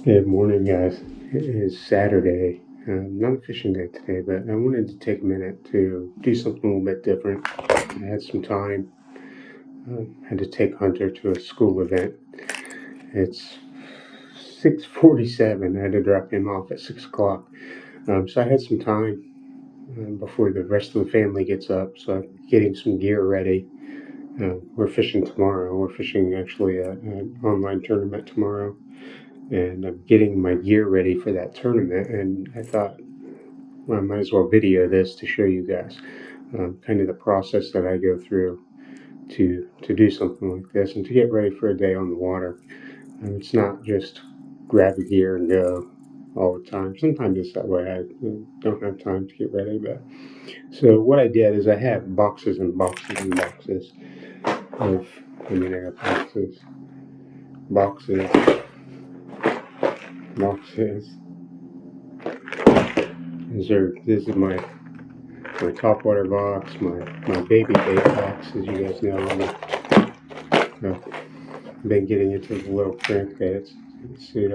Good morning, guys. It is Saturday. Not a fishing day today, but I wanted to take a minute to do something a little bit different. I had some time. Had to take Hunter to a school event. It's 6:47. I had to drop him off at 6 o'clock. So I had some time before the rest of the family gets up. So I'm getting some gear ready. We're fishing tomorrow. We're fishing actually an online tournament tomorrow. And I'm getting my gear ready for that tournament. And I thought, well, I might as well video this to show you guys kind of the process that I go through to do something like this and to get ready for a day on the water. It's not just grab your gear and go all the time. Sometimes it's that way. I don't have time to get ready. But so what I did is I have boxes and boxes and boxes of, I got boxes. This is my topwater box, my baby bait box, as you guys know. I've been getting into the little crankbaits. See,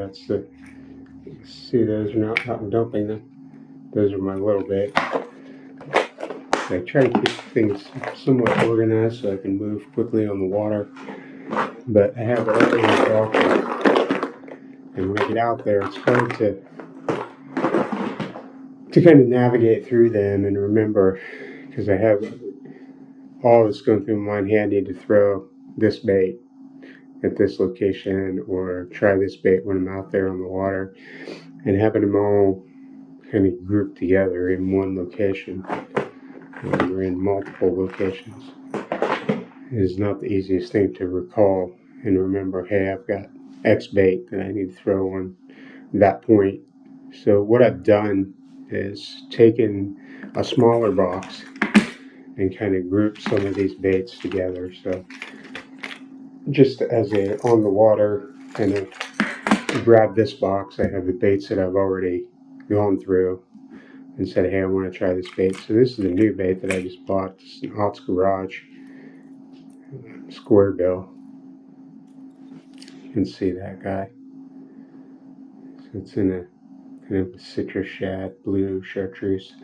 see those are not hot and dumping them. Those are my little bait. I try to keep things somewhat organized so I can move quickly on the water. But I have all these boxes, and when I get out there, it's hard to kind of navigate through them and remember, because I have all this going through my mind. Hey, I need to throw this bait at this location or try this bait when I'm out there on the water, and having them all kind of grouped together in one location or in multiple locations is not the easiest thing to recall and remember. Hey, I've got X bait that I need to throw on that point. So what I've done is taken a smaller box and kind of grouped some of these baits together. So just as a on the water kind of grab this box, I have the baits that I've already gone through and said, hey, I want to try this bait. So this is a new bait that I just bought. It's an Hodges Garage square bill. You can see that guy. So it's in a kind of a citrus shad, blue chartreuse.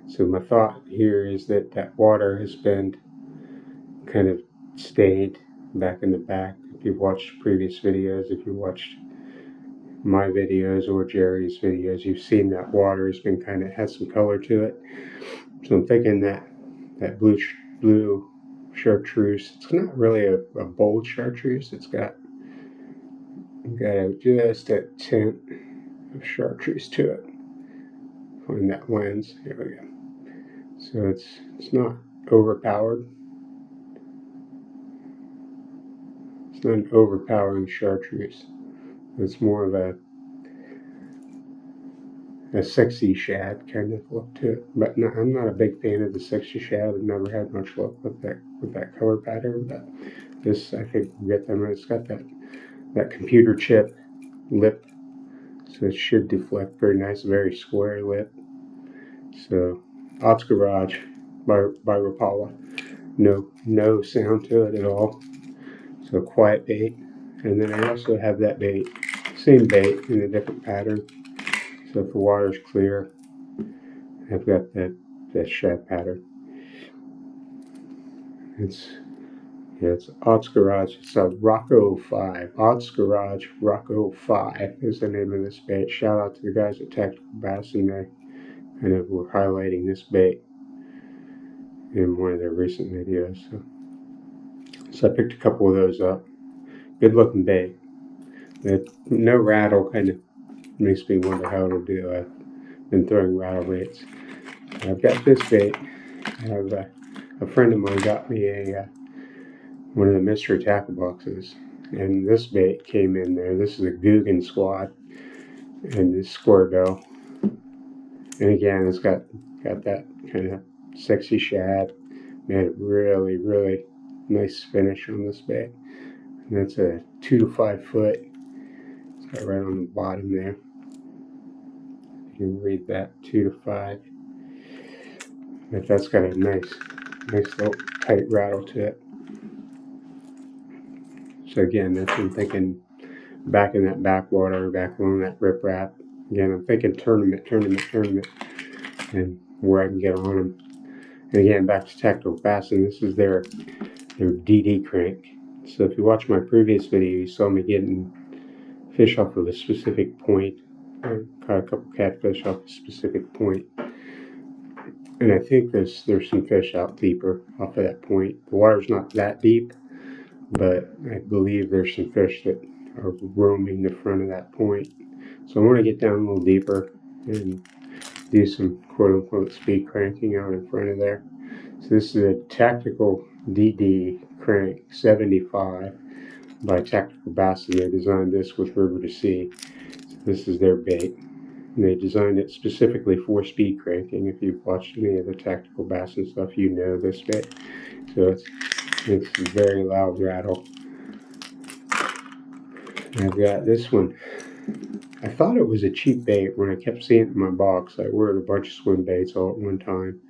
So my thought here is that that water has been kind of stayed back in the back. If you've watched previous videos, if you watched my videos or Jerry's videos, you've seen that water has been kind of has some color to it. So I'm thinking that blue chartreuse, it's not really a bold chartreuse. It's got just a tint of chartreuse to it. Find that lens. Here we go. So it's not overpowered. It's not an overpowering chartreuse. It's more of a sexy shad kind of look to it. But no, I'm not a big fan of the sexy shad. I've never had much luck with that color pattern. But this, I think, will get them. It's got that computer chip lip, so it should deflect very nice, very square lip. So Hodges Garage by Rapala. No sound to it at all. So quiet bait. And then I also have that bait, same bait in a different pattern. So if the water's clear, I've got that shad pattern. It's Hodges Garage. It's a Rocco 5. Hodges Garage Rocco 5 is the name of this bait. Shout out to the guys at Tactical Bass, and they kind of were highlighting this bait in one of their recent videos. So I picked a couple of those up. Good looking bait. No rattle, kind of makes me wonder how it'll do. I've been throwing rattle baits. I've got this bait. I have a friend of mine got me one of the mystery tackle boxes, and this bait came in there. This is a Guggen Squad and this square bill. And again, it's got that kind of sexy shad. Made a really, really nice finish on this bait. And that's a 2 to 5 foot. It's got right on the bottom there. You can read that, 2 to 5. But that's got a nice little tight rattle to it. So again, that's I'm thinking back in that backwater, back along that riprap. Again, I'm thinking tournament, and where I can get on them. And again, back to tactical bassin'. This is their DD crank. So if you watch my previous video, you saw me getting fish off of a specific point. I caught a couple catfish off a specific point. And I think there's some fish out deeper off of that point. The water's not that deep, but I believe there's some fish that are roaming the front of that point. So I want to get down a little deeper and do some quote-unquote speed cranking out in front of there. So this is a tactical DD crank 75 by Tactical Bassin'. They designed this with River to Sea. So this is their bait. And they designed it specifically for speed cranking. If you've watched any of the Tactical Bassin' stuff, you know this bait. So it's a very loud rattle. And I've got this one. I thought it was a cheap bait when I kept seeing it in my box. I ordered a bunch of swim baits all at one time.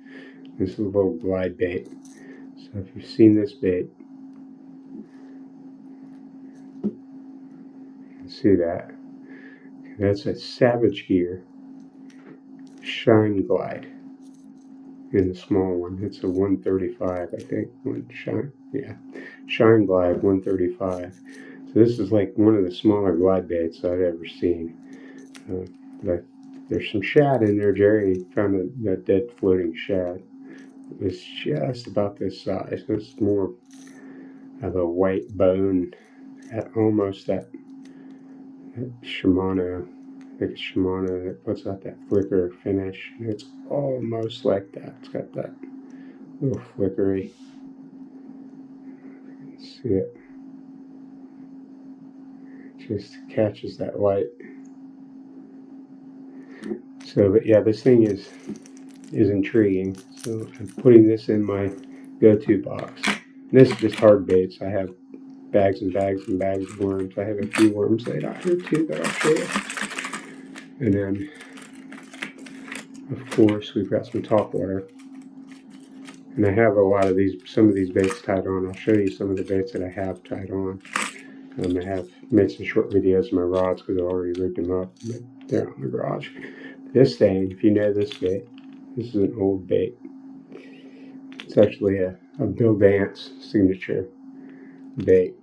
This is a little glide bait. So if you've seen this bait, you can see that. That's a Savage Gear Shine Glide in the small one. It's a 135, I think. Shine Glide 135. So this is like one of the smaller glide baits I've ever seen. But there's some shad in there. Jerry found a dead floating shad. It's just about this size. It's more of a white bone, almost that Shimano. I think it's Shimano that puts out that flicker finish. It's almost like that. It's got that little flickery. You can see it. It just catches that light. So, but yeah, this thing is intriguing. So I'm putting this in my go-to box. And this is just hard baits. I have bags and bags and bags of worms. I have a few worms laid out here too that I'll show you. And then, of course, we've got some top water. And I have a lot of these, some of these baits tied on. I'll show you some of the baits that I have tied on. I have made some short videos of my rods because I already rigged them up, but they're out in the garage. This thing, if you know this bait, this is an old bait. It's actually a Bill Dance signature bait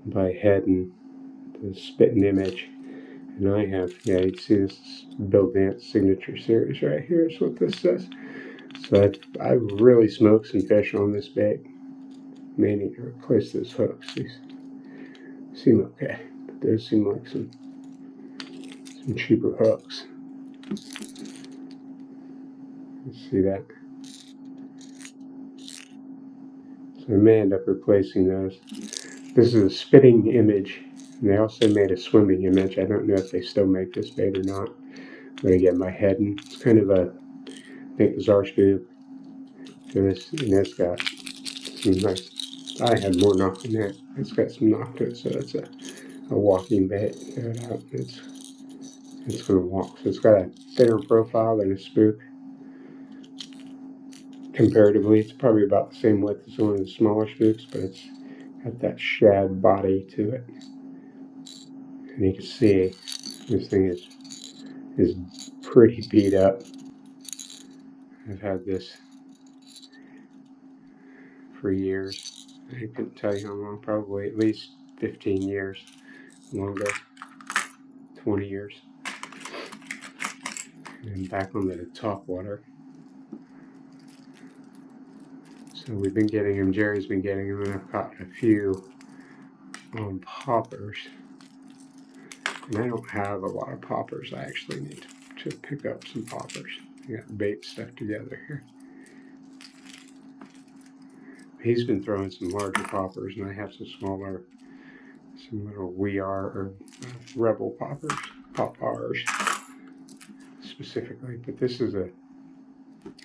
by Head and the Spitting Image. And I have, yeah, you can see this Bill Dance signature series right here is what this says. So I've really smoked some fish on this bait. May need to replace those hooks. These seem okay, but those seem like some cheaper hooks. Let's see that. So I may end up replacing those. This is a Spitting Image. And they also made a Swimming Image. I don't know if they still make this bait or not. But again, my head, and it's kind of a, I think, bizarre scoop. So this, and it's got some nice, I had more knock than that. It's got some knock to it, so it's a walking bait. It's going to walk. So it's got a thinner profile than a spook. Comparatively, it's probably about the same width as one of the smaller spooks, but it's got that shad body to it. And you can see this thing is pretty beat up. I've had this for years. I couldn't tell you how long, probably at least 15 years, longer, 20 years. And back on the top water. So we've been getting them, Jerry's been getting them, and I've caught a few poppers. And I don't have a lot of poppers. I actually need to pick up some poppers. I got bait stuck together here. He's been throwing some larger poppers, and I have some smaller, some little Rebel poppers specifically. But this is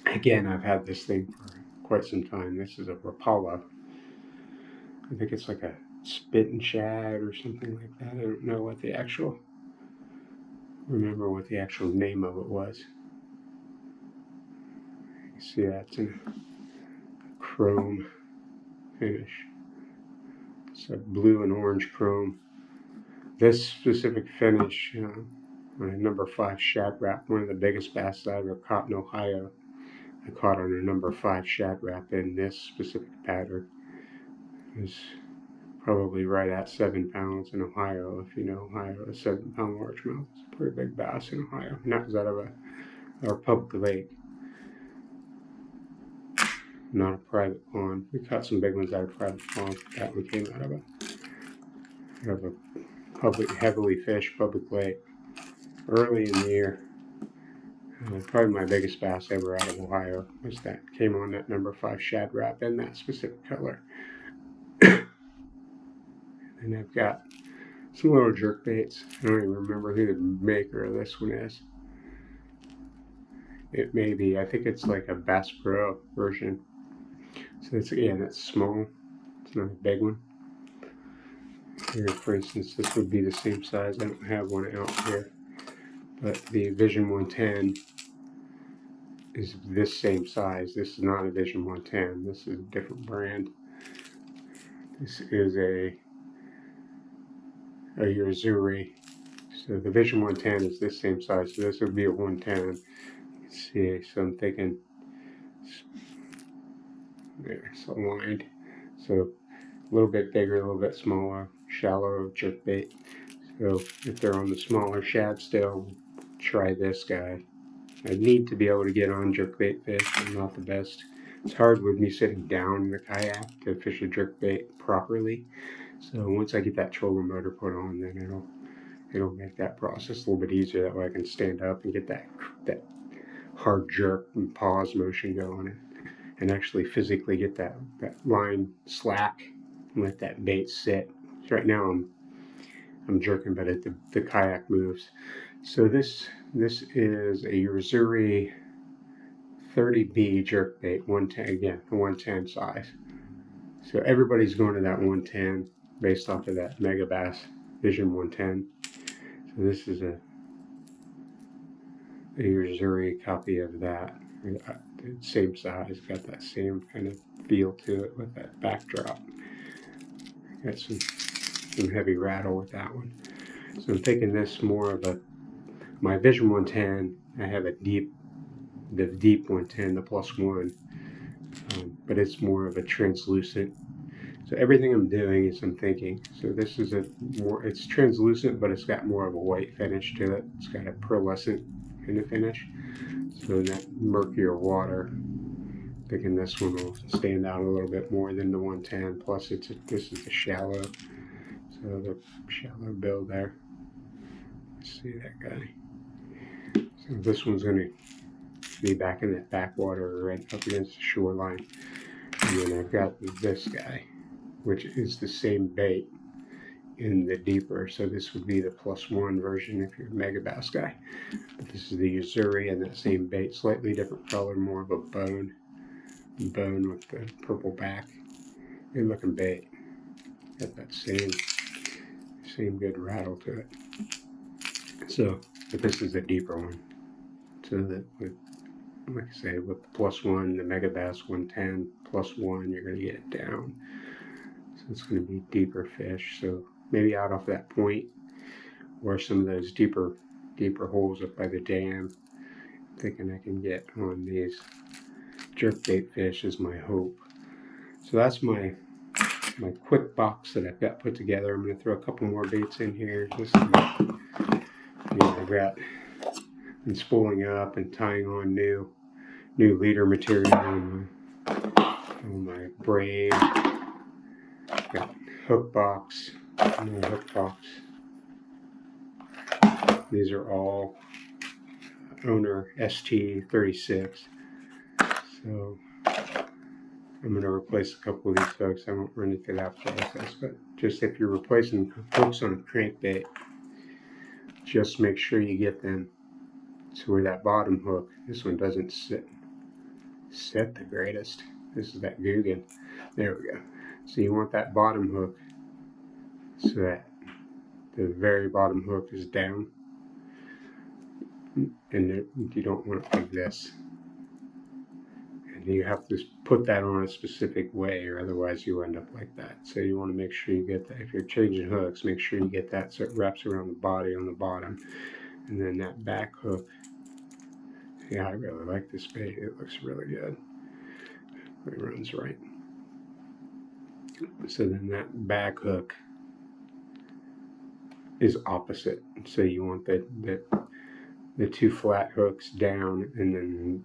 again, I've had this thing for quite some time. This is a Rapala. I think it's like a spit and shad or something like that. I don't know remember what the actual name of it was. You see that's in a chrome finish. It's a blue and orange chrome. This specific finish on a number 5 Shad Rap, one of the biggest bass I ever caught in Ohio. I caught on a number 5 Shad Rap in this specific pattern. It was probably right at 7 pounds in Ohio. If you know Ohio, a 7-pound largemouth is a pretty big bass in Ohio. And that was out of our public lake, not a private pond. We caught some big ones out of private ponds. That one came out of a public, heavily fished public lake early in the year. Probably my biggest bass ever out of Ohio was that. Came on that number 5 Shad Rap in that specific color. And I've got some little jerk baits. I don't even remember who the maker of this one is. It may be, I think it's like a Bass Pro version. So it's, again, it's small. It's not a big one. Here, for instance, this would be the same size. I don't have one out here. But the Vision 110 is this same size. This is not a Vision 110. This is a different brand. This is a Yuzuri. So the Vision 110 is this same size. So this would be a 110. You can see, so I'm thinking there, it's aligned. So a little bit bigger, a little bit smaller, shallow jerkbait. So if they're on the smaller shad still, try this guy. I need to be able to get on jerkbait fish. I'm not the best. It's hard with me sitting down in the kayak to fish a jerkbait properly. So once I get that trolling motor put on, then it'll make that process a little bit easier. That way I can stand up and get that hard jerk and pause motion going, and actually physically get that line slack and let that bait sit. So right now I'm jerking, but the kayak moves. So this is a Yuzuri 30B jerkbait, 110, again, a 110 size. So everybody's going to that 110 based off of that Mega Bass Vision 110. So this is a Yuzuri copy of that. Same size, got that same kind of feel to it with that backdrop. Got some heavy rattle with that one. So I'm thinking this more of my Vision 110. I have the deep 110, the +1, but it's more of a translucent. So everything I'm doing is I'm thinking. So this is it's translucent, but it's got more of a white finish to it. It's got a pearlescent in the finish. So in that murkier water, thinking this one will stand out a little bit more than the 110. Plus, this is the shallow, so the shallow build there. Let's see that guy. So this one's going to be back in that backwater, right up against the shoreline. And then I've got this guy, which is the same bait in the deeper. So this would be the +1 version if you're a Mega Bass guy. But this is the Yuzuri and that same bait, slightly different color, more of a bone with the purple back. Good looking bait. Got that same good rattle to it. So, but this is a deeper one. So that like I say, with the +1, the Mega Bass 110 +1, you're going to get it down. So it's going to be deeper fish. So maybe out off that point, or some of those deeper holes up by the dam. I'm thinking I can get on these jerkbait fish is my hope. So that's my quick box that I've got put together. I'm going to throw a couple more baits in here. This is I've got been spooling up and tying on new leader material on my braid. Got hook box, more hook box. These are all owner ST36. So I'm going to replace a couple of these hooks. I won't run into that process, but just if you're replacing hooks on a crankbait, just make sure you get them to where that bottom hook, this one doesn't sit the greatest. This is that Guggen. There we go. So you want that bottom hook so that the very bottom hook is down, and you don't want it like this. And you have to put that on a specific way, or otherwise you end up like that. So you want to make sure you get that. If you're changing hooks, make sure you get that so it wraps around the body on the bottom. And then that back hook, yeah, I really like this bait. It looks really good. It runs right. So then that back hook is opposite. So you want the two flat hooks down, and then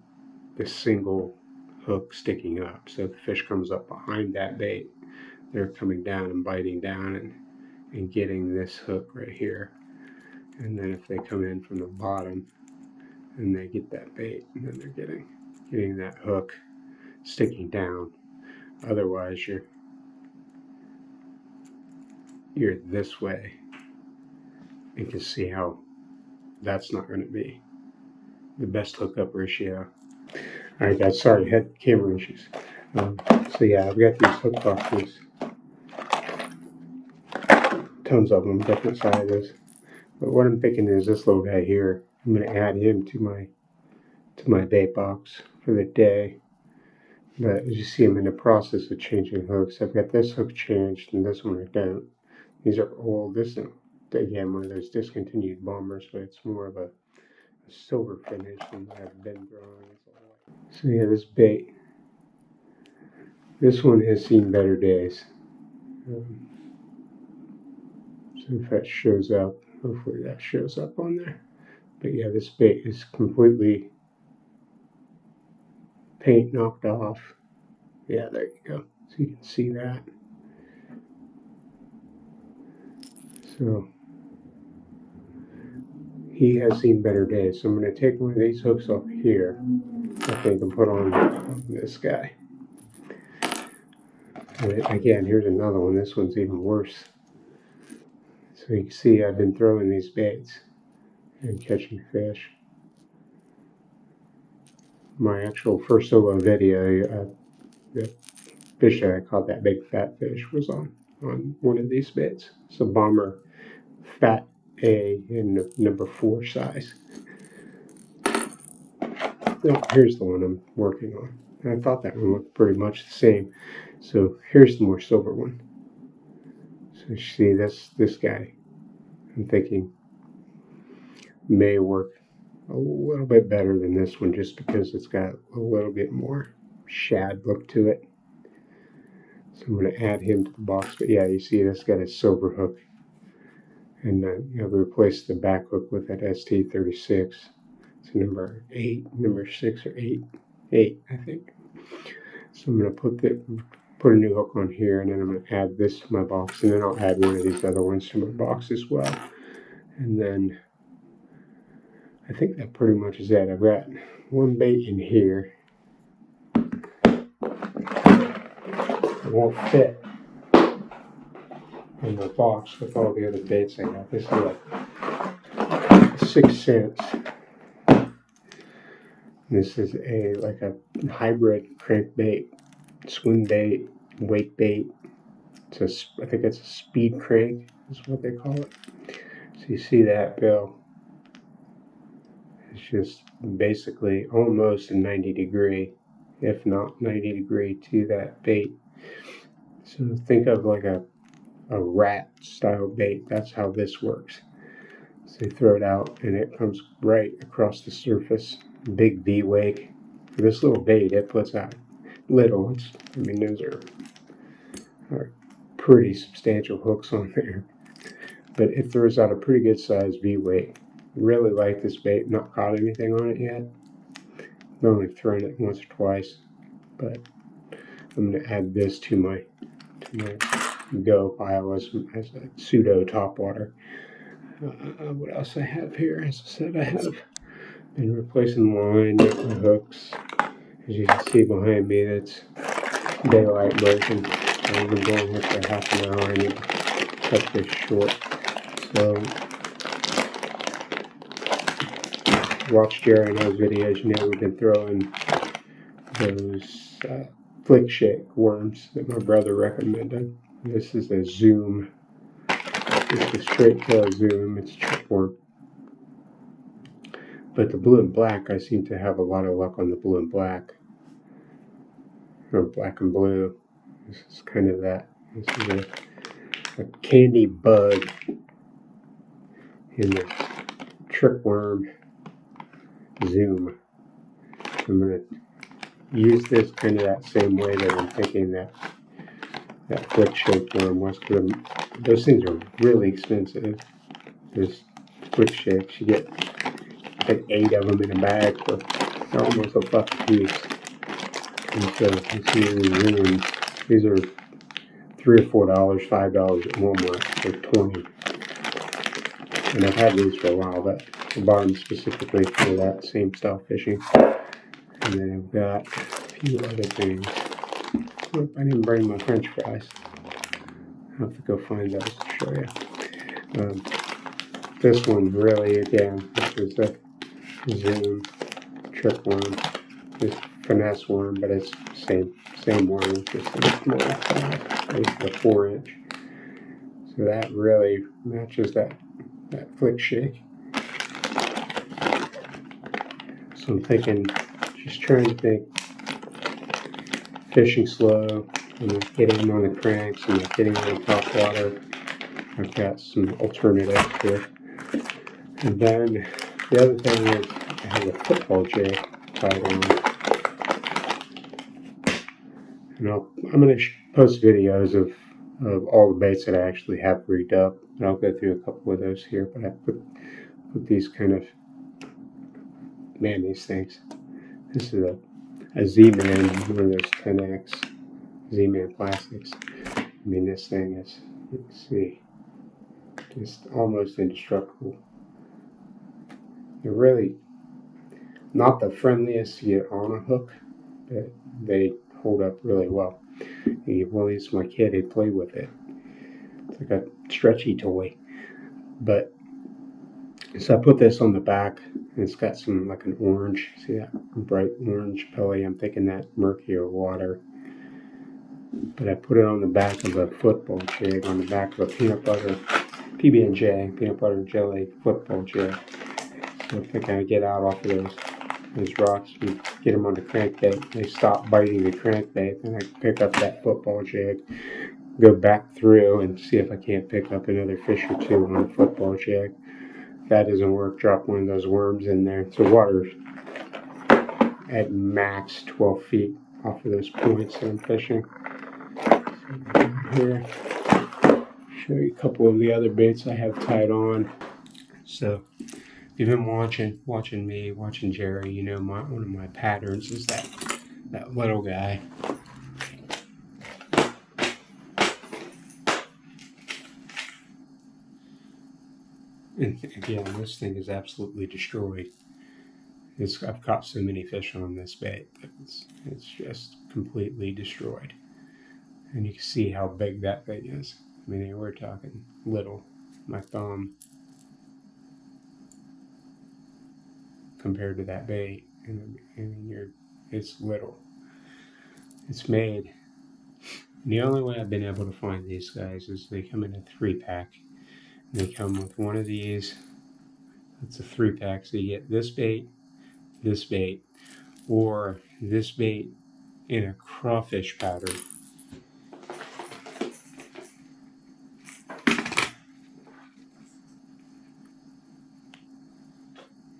the single hook sticking up. So if the fish comes up behind that bait, they're coming down and biting down and getting this hook right here. And then if they come in from the bottom and they get that bait, and then they're getting that hook sticking down. Otherwise you're this way. You can see how that's not going to be the best hookup ratio. All right, guys, sorry, had camera issues. So yeah, I've got these hook boxes, tons of them, different sizes. But what I'm thinking is this little guy here, I'm going to add him to my bait box for the day. But as you see, I'm in the process of changing hooks. I've got this hook changed and this one I don't. These are old. This is, again, one of those discontinued bombers, but it's more of a silver finish than I've been growing. So yeah, this bait, this one has seen better days. So if that shows up, hopefully that shows up on there. But yeah, this bait is completely paint knocked off. Yeah, there you go. So you can see that. So he has seen better days. So I'm going to take one of these hooks off here, I think, and put on this guy. And again, here's another one. This one's even worse. So you can see I've been throwing these baits and catching fish. My actual first solo video, the fish that I caught, that big fat fish, was on one of these baits. It's a bomber fat A in number 4 size. Oh, here's the one I'm working on. I thought that one looked pretty much the same. So here's the more silver one. So you see this guy, I'm thinking may work a little bit better than this one, just because it's got a little bit more shad look to it. So I'm going to add him to the box. But yeah, you see this got a silver hook, and I've replaced the back hook with that ST36. It's number 6 or 8, I think. So I'm going to put a new hook on here, and then I'm going to add this to my box, and then I'll add one of these other ones to my box as well. And then I think that pretty much is it. I've got one bait in here. It won't fit in the box with all the other baits I got. This is like 6 cents. This is like a hybrid crankbait, swim bait, wake bait. I think it's a speed crank is what they call it. So you see that bill. It's just basically almost a 90 degree, if not 90 degree to that bait. So think of like a rat style bait. That's how this works. So you throw it out and it comes right across the surface. Big V wake. For this little bait, it puts out little. I mean, those are pretty substantial hooks on there. But it throws out a pretty good size V wake. Really like this bait. Not caught anything on it yet. I've only thrown it once or twice. But I'm going to add this to my go pile as a pseudo topwater. What else I have here? As I said, I have been replacing the line with the hooks. As you can see behind me, that's daylight version. I've been going here for half an hour. I need to cut this short. So, watch Jerry and I's videos. You know, we've been throwing those flick shake worms that my brother recommended. This is a zoom. It's a straight tail zoom. It's chip worm. But the blue and black, I seem to have a lot of luck on the blue and black. or black and blue. This is kind of that. This is a candy bug in the trick worm zoom. I'm going to use this kind of that same way that I'm thinking that flick shake worm was, because those things are really expensive. There's flick shakes, you get like 8 of them in a bag for almost $1 a piece. And so you see these are $3 or $4, $5 at Walmart for 20. And I've had these for a while, but I bought them specifically for that same style fishing. And then I've got a few other things. Oh, I didn't bring my French fries. I'll have to go find those to show you. This one really, again, this is a zoom trick worm. This finesse worm, but it's same worm, just in a small size, basically a 4-inch. So that really matches that flick shake. So I'm thinking, just trying to think, fishing slow, and getting them on the cranks, and getting them on top water. I've got some alternatives here. And then the other thing is I have a football jig tied on. And I'm going to post videos of all the baits that I actually have rigged up. And I'll go through a couple of those here. But I put these kind of, man, these things. This is a Z-Man, one of those 10X Z-Man plastics. I mean, this thing is, let's see, just almost indestructible. They're really not the friendliest to get on a hook, but they hold up really well. Well, at least my kid, he played with it. It's like a stretchy toy. But so I put this on the back, and it's got some like an orange. See that bright orange belly? I'm thinking that murkier water. But I put it on the back of a football jig, on the back of a peanut butter PB&J, peanut butter jelly football jig. So I think I get out off of those rocks and get them on the crankbait. They stop biting the crankbait, and I pick up that football jig, go back through and see if I can't pick up another fish or two on the football jig. If that doesn't work, drop one of those worms in there. So water's at max 12 feet off of those points that I'm fishing. Here, show you a couple of the other baits I have tied on. So if you've been watching me, watching Jerry, you know one of my patterns is that little guy. And again, this thing is absolutely destroyed. I've caught so many fish on this bait that it's just completely destroyed. And you can see how big that thing is. I mean, we're talking little. My thumb compared to that bait, and it's little. It's made. And the only way I've been able to find these guys is they come in a 3-pack. They come with one of these. It's a 3-pack, so you get this bait, or this bait in a crawfish pattern.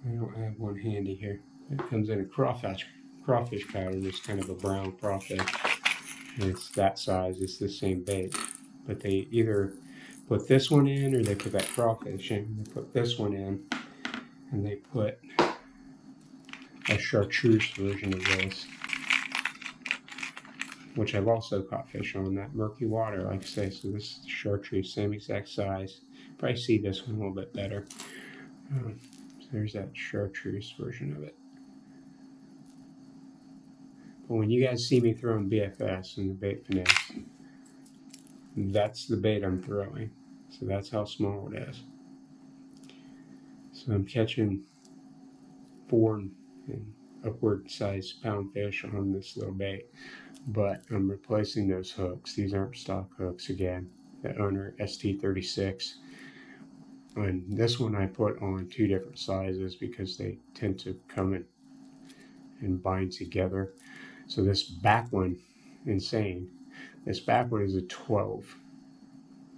I don't have one handy here. It comes in a crawfish pattern. It's kind of a brown crawfish, and it's that size. It's the same bait, but they either put this one in or they put that crawfish in. They put this one in, and they put a chartreuse version of this, which I've also caught fish on, that murky water, like I say. So this is the chartreuse, same exact size. Probably see this one a little bit better. So there's that chartreuse version of it. But when you guys see me throwing BFS and the bait finesse, that's the bait I'm throwing. So that's how small it is. So I'm catching 4 and upward sized pound fish on this little bait, but I'm replacing those hooks. These aren't stock hooks again. The owner ST36. And this one I put on 2 different sizes because they tend to come in and bind together. So this back one insane. This back one is a 12,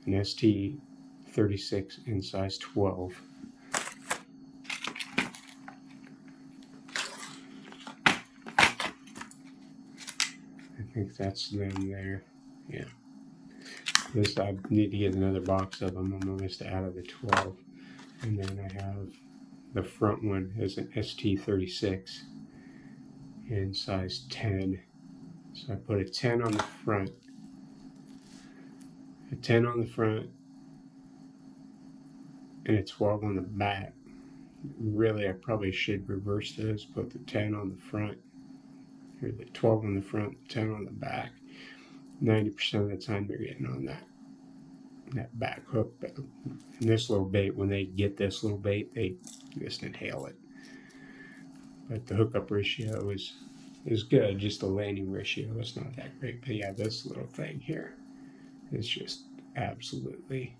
an ST36 in size 12. I think that's them there. Yeah. This, I need to get another box of them. I'm almost out of the 12. And then I have the front one is an ST36 in size 10. So I put a 10 on the front, a 10 on the front, and a 12 on the back. Really, I probably should reverse this, put the 10 on the front, or the 12 on the front, 10 on the back. 90% of the time they're getting on that back hook. But in this little bait, when they get this little bait, they just inhale it. But the hookup ratio is good, just the landing ratio is not that great. But yeah, this little thing here is just absolutely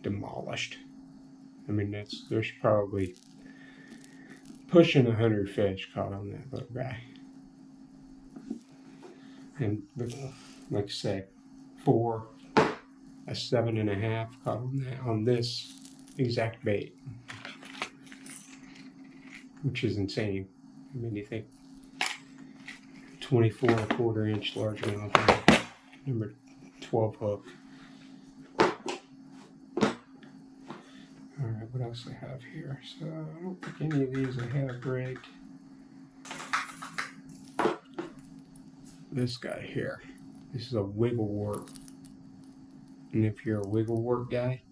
demolished. I mean, there's probably pushing 100 fish caught on that little guy. And like I say, 4, a 7.5 caught on that, on this exact bait, which is insane. I mean, you think 24 1/4 inch largemouth, number 12 hook. Alright, what else I have here? So I don't think any of these I have rigged. This guy here, this is a wiggle wart. And if you're a wiggle wart guy,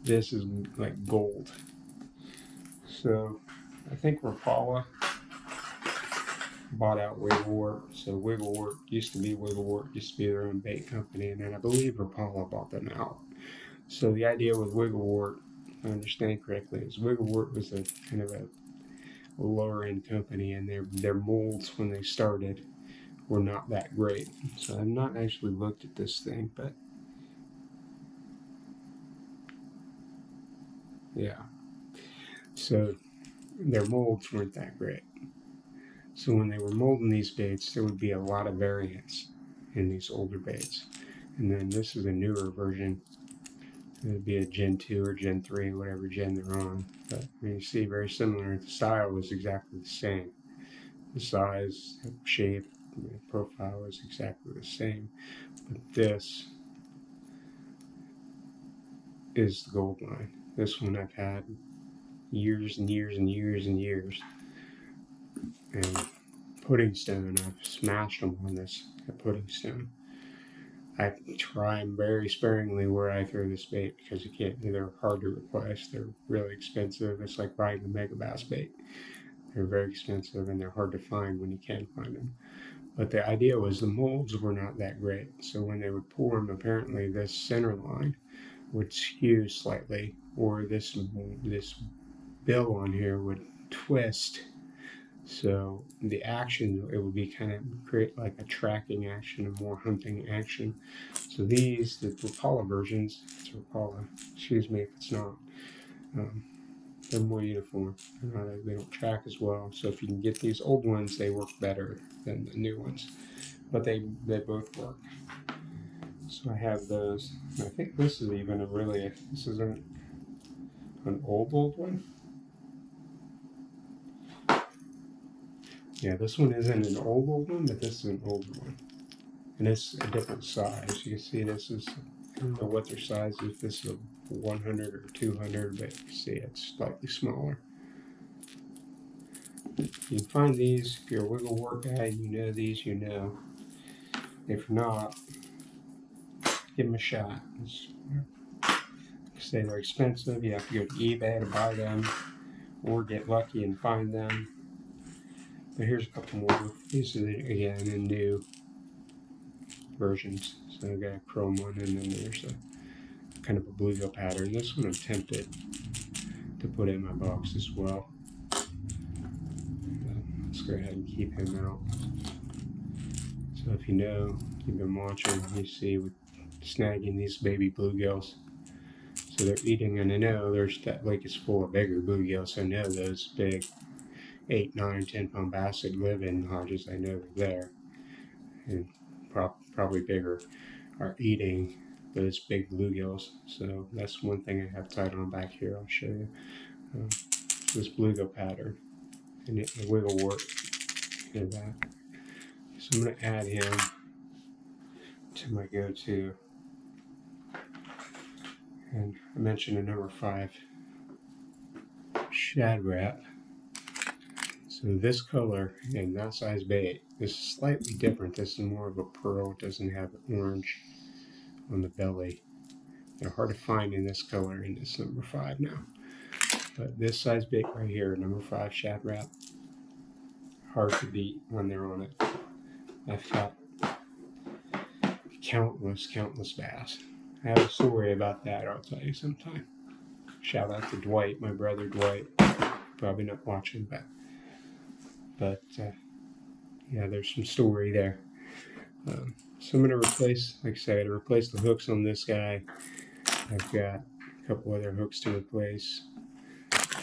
this is like gold. So I think Rapala bought out Wiggle Wart. So Wiggle Wart used to be Wiggle Wart, used to be their own bait company, and then I believe Rapala bought them out. So the idea with Wiggle Wart, if I understand correctly, is Wiggle Wart was a kind of a lower end company, and their molds when they started were not that great. So I've not actually looked at this thing, but yeah. So their molds weren't that great. So when they were molding these baits, there would be a lot of variance in these older baits. And then this is a newer version. It would be a Gen 2 or Gen 3, whatever gen they're on. But you see, very similar. The style was exactly the same. The size, the shape, the profile was exactly the same. But this is the gold line. This one I've had years and years and years and years. And pudding stone, I've smashed them on this pudding stone. I try them very sparingly where I throw this bait because you can't. They're hard to replace. They're really expensive. It's like buying a mega bass bait. They're very expensive and they're hard to find when you can find them. But the idea was the molds were not that great. So when they would pour them, apparently this center line would skew slightly, or this bill on here would twist. So the action, it would be kind of create like a tracking action, a more hunting action. So these, the Rapala versions, it's Rapala, excuse me if it's not, they're more uniform. They don't track as well. So if you can get these old ones, they work better than the new ones. But they both work. So I have those. And I think this is even this is an old one. Yeah, this one isn't an old one, but this is an old one. And it's a different size. You can see this is, I don't know what their size is. This is a 100 or 200, but you can see it's slightly smaller. You can find these, if you're a wiggle wart guy, you know these, you know. If not, give them a shot. Say they're expensive, you have to go to eBay to buy them, or get lucky and find them. But here's a couple more. These are, again, in new versions. So I've got a chrome one, and then there's a kind of a bluegill pattern. This one I'm tempted to put in my box as well. Let's go ahead and keep him out. So if you know, you've been watching, you see with snagging these baby bluegills. So they're eating, and I know that lake is full of bigger bluegills, so I know those big 8, 9, 10 pound bass that live in Hodges, I know they're there. and probably bigger, are eating those big bluegills. So that's one thing I have tied on back here. I'll show you this bluegill pattern and the wiggle wart in that. So I'm going to add him to my go-to. And I mentioned a number 5 shad wrap. So this color and that size bait is slightly different. This is more of a pearl. It doesn't have orange on the belly. They're hard to find in this color in this number 5 now. But this size bait right here, number 5 shad wrap, hard to beat when they're on it. I've caught countless bass. I have a story about that I'll tell you sometime. Shout out to Dwight, my brother Dwight. Probably not watching, but yeah, there's some story there. So I'm going to replace, like I said, replace the hooks on this guy. I've got a couple other hooks to replace.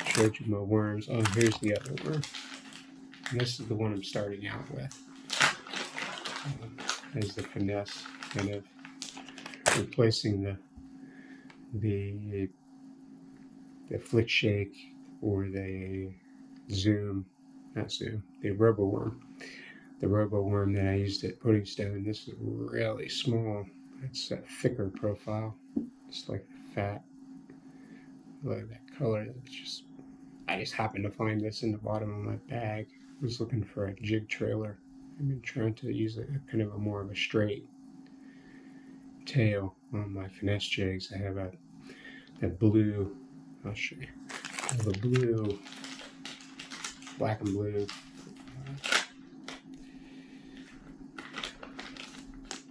Showed you my worms. Oh, here's the other worm. And this is the one I'm starting out with. As the finesse, kind of replacing the flick shake or the the Robo worm. The Robo worm that I used at Pudding Stone. This is really small. It's a thicker profile. It's like fat. Look at that color. I just happened to find this in the bottom of my bag. I was looking for a jig trailer. I've been trying to use a kind of more of a straight tail on my finesse jigs. I have that blue. I'll show you. I have a blue, black and blue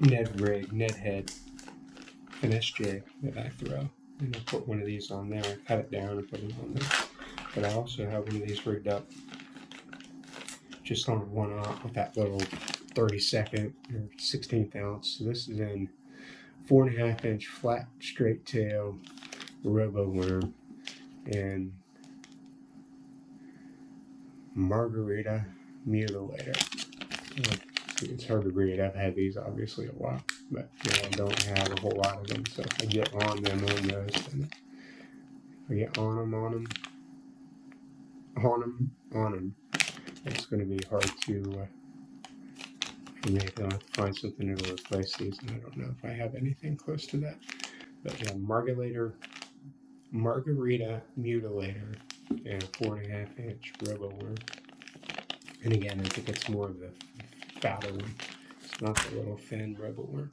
Ned head finesse jig that I throw. And I put one of these on there. I cut it down and put it on there. But I also have one of these rigged up just on one aught with that little 32nd or 16th ounce. So this is in 4.5 inch flat straight tail Robo worm and margarita mutilator. It's hard to read. I've had these obviously a while, but I don't have a whole lot of them. So if I get on them on those, then if I get on them, it's going to be hard to for me to find something to replace these, and I don't know if I have anything close to that. But yeah, margarita mutilator and 4.5 inch Robo worm. And again, I think it's more of the fatter one. It's not the little thin Robo worm.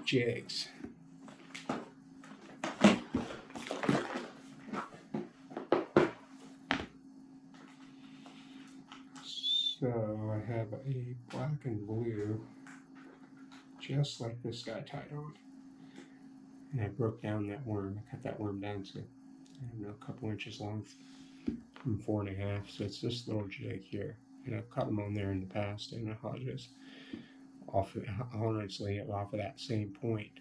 Jigs. So I have a black and blue, just like this guy tied on. And I broke down that worm. I cut that worm down to, I don't know, a couple inches long from 4.5. So it's this little jig here. And I've cut them on there in the past in the Hodges. Honestly, off of that same point.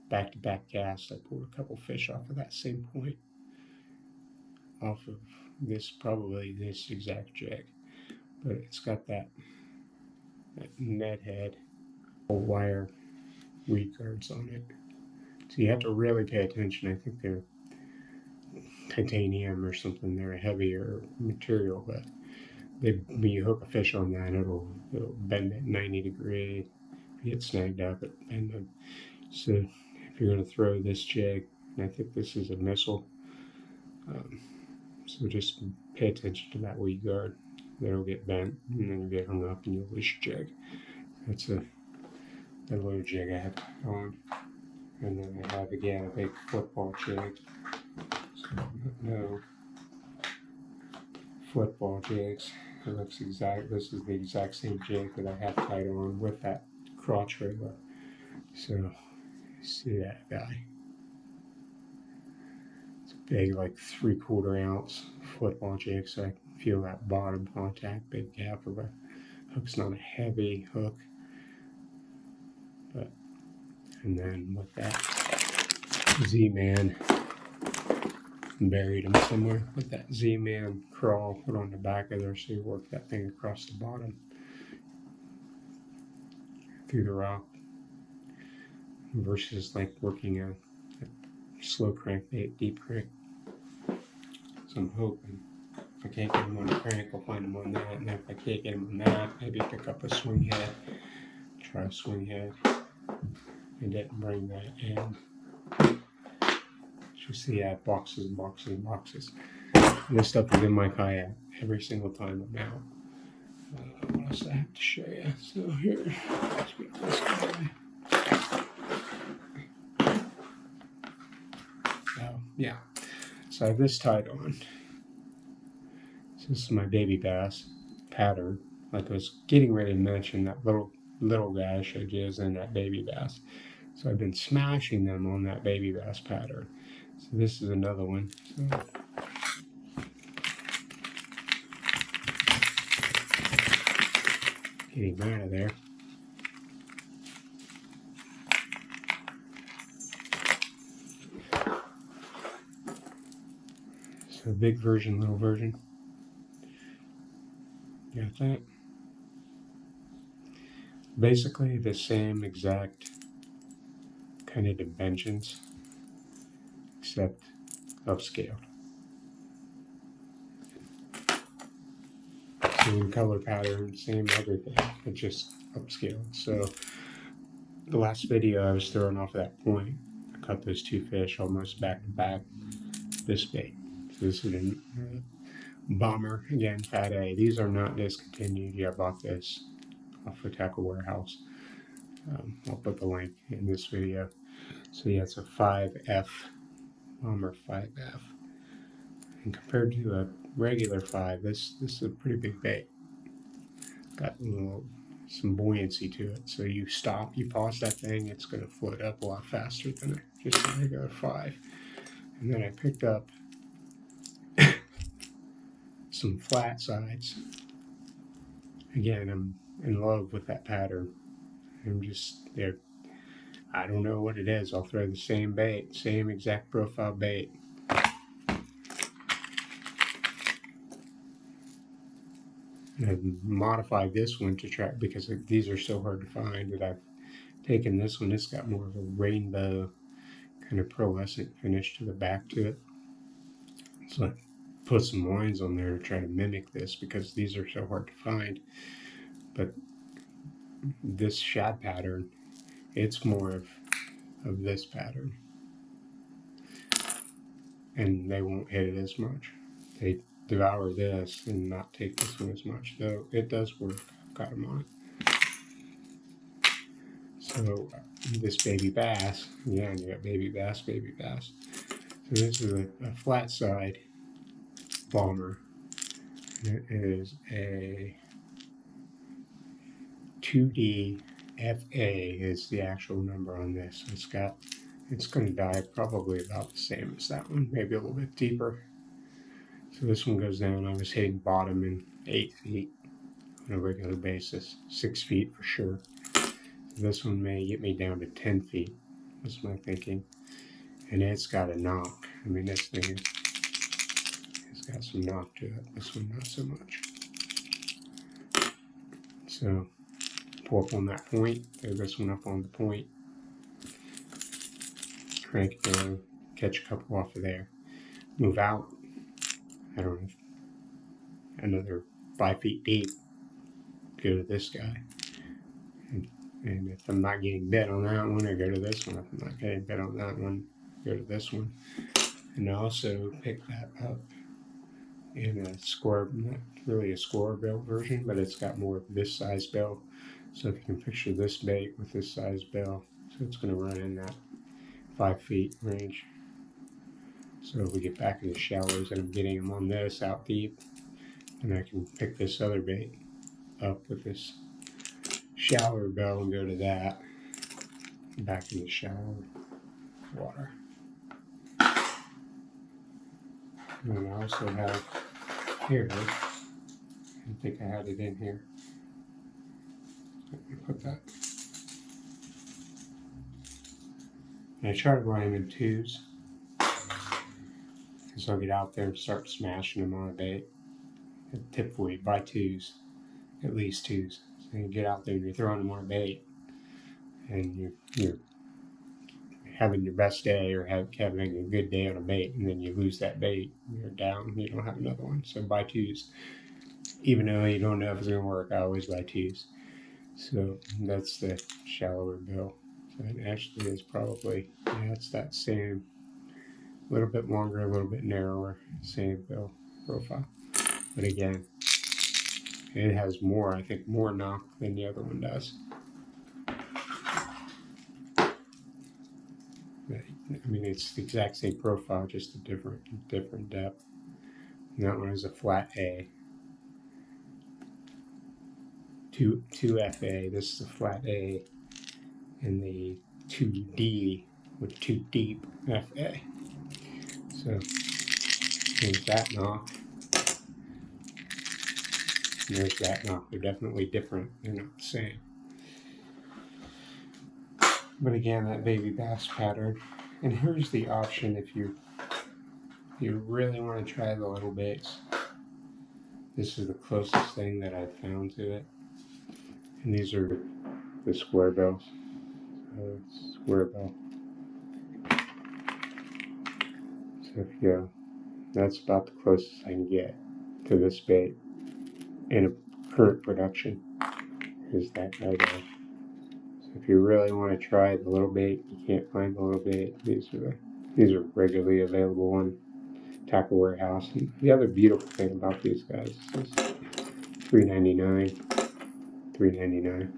Back-to-back cast, I pulled a couple fish off of that same point. Off of probably this exact jig. But it's got that Ned head, wire weed guards on it. So you have to really pay attention. I think they're titanium or something. They're a heavier material, but when you hook a fish on that, it'll bend at 90 degrees. If you get snagged up, it bend them. So if you're going to throw this jig, and I think this is a missile, so just pay attention to that weed guard. That'll get bent, and then you get hung up, and you'll lose your jig. That's that little jig I have on. And then I have again a big football jig. So no football jigs. It looks exact. This is the exact same jig that I have tied on with that craw trailer. So see that guy? It's a big, like 3/4 ounce football jig, so I can feel that bottom contact, big gap of a hook's not a heavy hook, but and then with that Z-Man, buried him somewhere with that Z-Man crawl put on the back of there, so you work that thing across the bottom. through the rock versus like working a slow crankbait, deep crank. So I'm hoping if I can't get them on a crank, I'll find them on that. And then if I can't get them on that, maybe pick up a swing head, try a swing head. I didn't bring that in. You see, I have boxes and boxes and boxes. And this stuff is in my kayak every single time I'm out. What else do I have to show you? So here, let's get this guy. So yeah, so I have this tied on. So this is my baby bass pattern. Like I was getting ready to mention, that little guy I showed you is in that baby bass. So I've been smashing them on that baby bass pattern. So this is another one. So get him out of there. So big version, little version. Got that? Basically the same exact kind of dimensions, except upscaled. Same color pattern, same everything, but just upscaled. So the last video I was throwing off that point, I caught those two fish almost back to back this bait. So this is a bomber, again, Fat A. These are not discontinued. Yeah, I bought this off of Tackle Warehouse. I'll put the link in this video. So yeah, it's a 5F, bomber 5F. And compared to a regular 5, this is a pretty big bait. Got some buoyancy to it. So you stop, you pause that thing, it's going to float up a lot faster than just a regular 5. And then I picked up some flat sides. Again, I'm in love with that pattern. I'm just there. I don't know what it is. I'll throw the same bait, same exact profile bait. And I've modified this one to try, because these are so hard to find, that I've taken this one. It's got more of a rainbow kind of pearlescent finish to the back to it. So I put some lines on there to try to mimic this, because these are so hard to find. But this shad pattern, it's more of this pattern, and they won't hit it as much. They devour this and not take this one as much, though it does work. I've got them on it. So this baby bass, yeah, you got baby bass, baby bass. So this is a flat side bomber. It is a 2D FA is the actual number on this. It's going to dive probably about the same as that one, maybe a little bit deeper. So this one goes down. I was hitting bottom in 8 feet on a regular basis, 6 feet for sure. This one may get me down to 10 feet, was my thinking. And it's got a knock. I mean, this thing has got some knock to it. This one not so much. So pull up on that point, throw this one up on the point, crank it down, catch a couple off of there, move out, I don't know, another 5 feet deep, go to this guy. And if I'm not getting bit on that one, I go to this one. If I'm not getting bit on that one, go to this one. And I also pick that up in a square, not really a square bill version, but it's got more of this size bill. So if you can picture this bait with this size bill, so it's going to run in that 5 feet range. So if we get back in the shallows and I'm getting them on this out deep, and I can pick this other bait up with this shallower bill and go to that, back in the shallow water. And then I also have here, I think I had it in here. Let me put that. And I try to run them in twos, because I'll get out there and start smashing them on a bait. Typically by twos, at least twos. So you get out there and you're throwing them on a bait, and you're having your best day or having a good day on a bait, and then you lose that bait, you're down, you don't have another one. So buy twos. Even though you don't know if it's going to work, I always buy twos. So that's the shallower bill. So it actually is probably, yeah, it's that same, a little bit longer, a little bit narrower, same bill profile. But again, it has more, I think, more knock than the other one does. I mean, it's the exact same profile, just a different depth. And that one is a flat A. 2FA, this is a flat A, and the 2D with 2 deep FA. So there's that knock. And there's that knock. They're definitely different. They're not the same. But again, that baby bass pattern. And here's the option if you really want to try the little baits. This is the closest thing that I've found to it. And these are the square bells. So it's square bell. So if you go, that's about the closest I can get to this bait in a current production. Is that guy there. So if you really want to try the little bait, you can't find the little bait. These are regularly available on Tackle Warehouse. And the other beautiful thing about these guys is $3.99, $3.99.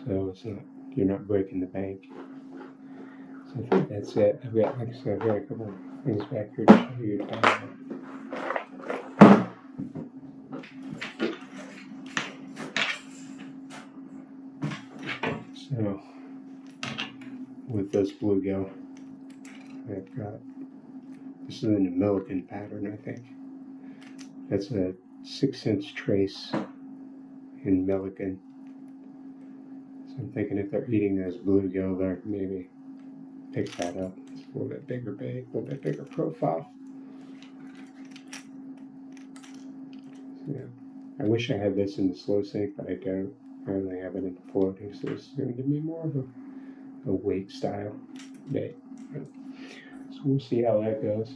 So it's not, you're not breaking the bank. So I think that's it. I've got, like I said, I've got a couple of things back here to show you. So with this bluegill, I've got, this is in the Milliken pattern, I think. That's a 6-inch trace in Milliken. So I'm thinking if they're eating those bluegill, they're maybe pick that up. It's a little bit bigger bait, a little bit bigger profile. So, yeah. I wish I had this in the slow sink, but I don't. I only have it in the floating, so this is going to give me more of a weight style bait. So we'll see how that goes.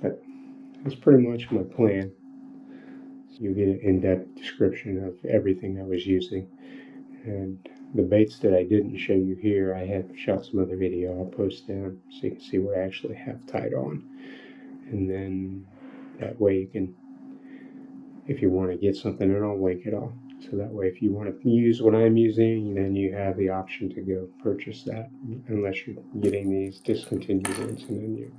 But that's pretty much my plan. So you get an in-depth description of everything I was using. And the baits that I didn't show you here, I had shot some other video. I'll post them so you can see what I actually have tied on. And then that way you can, if you want to get something, and I'll link it all. So that way if you want to use what I'm using, then you have the option to go purchase that, unless you're getting these discontinued ones, and then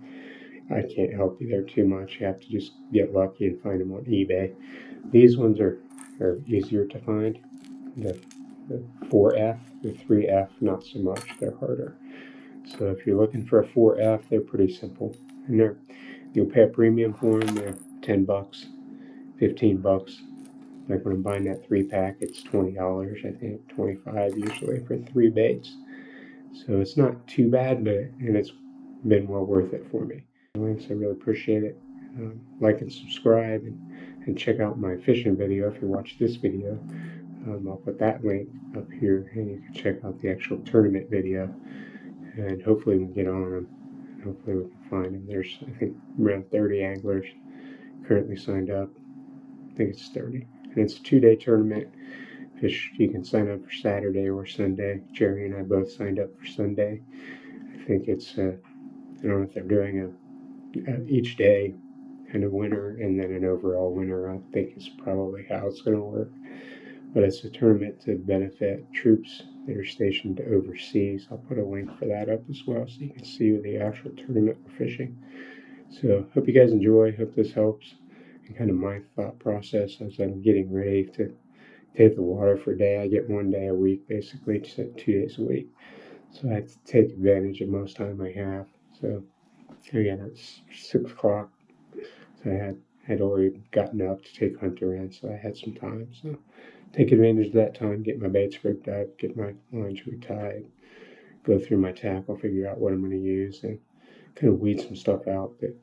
I can't help you there too much. You have to just get lucky and find them on eBay. These ones are easier to find. The 4F, the 3F, not so much. They're harder. So if you're looking for a 4F, they're pretty simple. And you'll pay a premium for them. They're $10, $15. Like when I'm buying that 3-pack, it's $20, I think, $25 usually for 3 baits. So it's not too bad, and it's been well worth it for me. Thanks, I really appreciate it. Like and subscribe, and check out my fishing video if you watch this video. I'll put that link up here, and you can check out the actual tournament video, and hopefully we can get on them, and hopefully we can find them. There's, I think, around 30 anglers currently signed up. I think it's 30, and it's a 2-day tournament. You can sign up for Saturday or Sunday. Jerry and I both signed up for Sunday. I think it's, I don't know if they're doing each day kind of winner and then an overall winner. I think is probably how it's going to work. But it's a tournament to benefit troops that are stationed overseas. I'll put a link for that up as well so you can see the actual tournament we're fishing. So hope you guys enjoy. Hope this helps. And kind of my thought process as I'm getting ready to take the water for a day. I get 1 day a week, basically 2 days a week. So I have to take advantage of most time I have. So again, it's 6 o'clock. So I had already gotten up to take Hunter in, so I had some time. So take advantage of that time, get my baits rigged up, get my lines retied, go through my tackle, figure out what I'm going to use, and kind of weed some stuff out that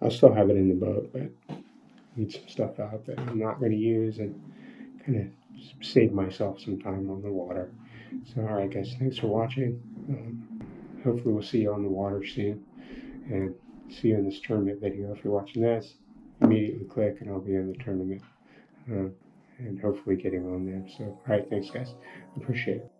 I'll still have it in the boat, but weed some stuff out that I'm not going to use, and kind of save myself some time on the water. So, all right, guys, thanks for watching. Hopefully, we'll see you on the water soon, and see you in this tournament video. If you're watching this, immediately click, and I'll be in the tournament, and hopefully getting on there. So, all right, thanks, guys. Appreciate it.